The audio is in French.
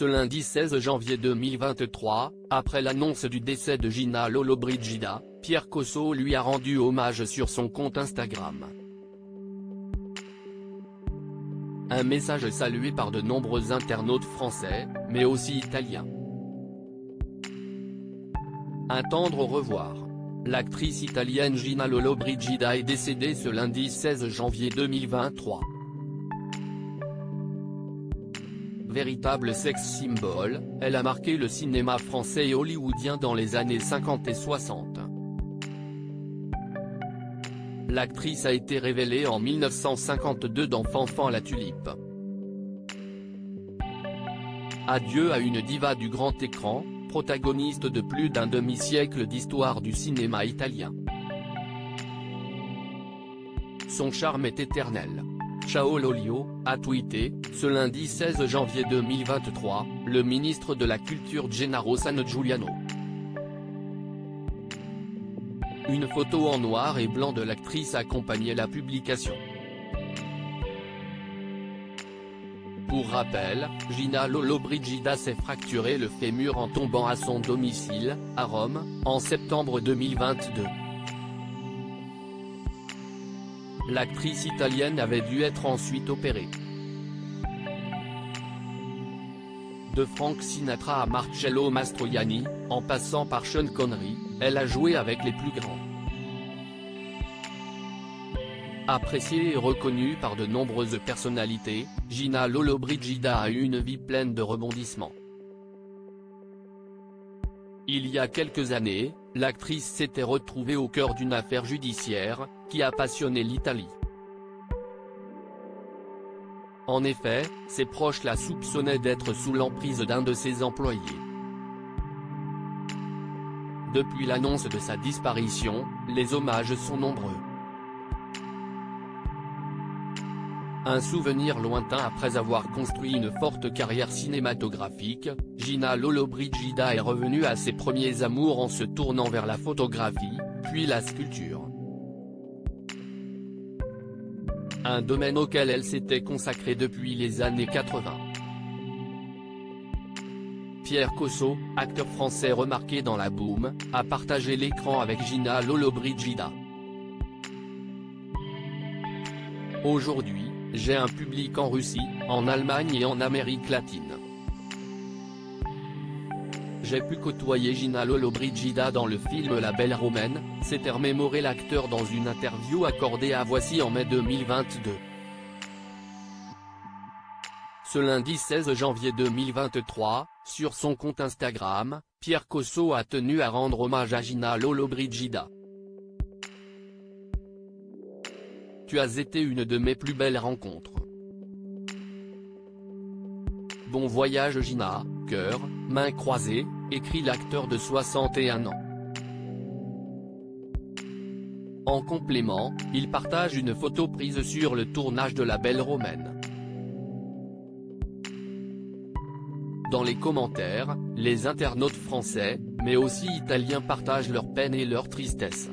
Ce lundi 16 janvier 2023, après l'annonce du décès de Gina Lollobrigida, Pierre Cosso lui a rendu hommage sur son compte Instagram. Un message salué par de nombreux internautes français, mais aussi italiens. Un tendre au revoir. L'actrice italienne Gina Lollobrigida est décédée ce lundi 16 janvier 2023. Véritable sex symbol, elle a marqué le cinéma français et hollywoodien dans les années 50 et 60. L'actrice a été révélée en 1952 dans Fanfan la Tulipe. Adieu à une diva du grand écran, protagoniste de plus d'un demi-siècle d'histoire du cinéma italien. Son charme est éternel. Ciao Lolio, a tweeté, ce lundi 16 janvier 2023, le ministre de la Culture Gennaro Sangiuliano. Une photo en noir et blanc de l'actrice accompagnait la publication. Pour rappel, Gina Lollobrigida s'est fracturé le fémur en tombant à son domicile, à Rome, en septembre 2022. L'actrice italienne avait dû être ensuite opérée. De Frank Sinatra à Marcello Mastroianni, en passant par Sean Connery, elle a joué avec les plus grands. Appréciée et reconnue par de nombreuses personnalités, Gina Lollobrigida a eu une vie pleine de rebondissements. Il y a quelques années, l'actrice s'était retrouvée au cœur d'une affaire judiciaire, qui a passionné l'Italie. En effet, ses proches la soupçonnaient d'être sous l'emprise d'un de ses employés. Depuis l'annonce de sa disparition, les hommages sont nombreux. Un souvenir lointain après avoir construit une forte carrière cinématographique, Gina Lollobrigida est revenue à ses premiers amours en se tournant vers la photographie, puis la sculpture. Un domaine auquel elle s'était consacrée depuis les années 80. Pierre Cosso, acteur français remarqué dans la boom, a partagé l'écran avec Gina Lollobrigida. Aujourd'hui, j'ai un public en Russie, en Allemagne et en Amérique latine. J'ai pu côtoyer Gina Lollobrigida dans le film La Belle Romaine, s'est remémoré l'acteur dans une interview accordée à Voici en mai 2022. Ce lundi 16 janvier 2023, sur son compte Instagram, Pierre Cosso a tenu à rendre hommage à Gina Lollobrigida. Tu as été une de mes plus belles rencontres. Bon voyage Gina, cœur, mains croisées, écrit l'acteur de 61 ans. En complément, il partage une photo prise sur le tournage de La Belle Romaine. Dans les commentaires, les internautes français, mais aussi italiens partagent leur peine et leur tristesse.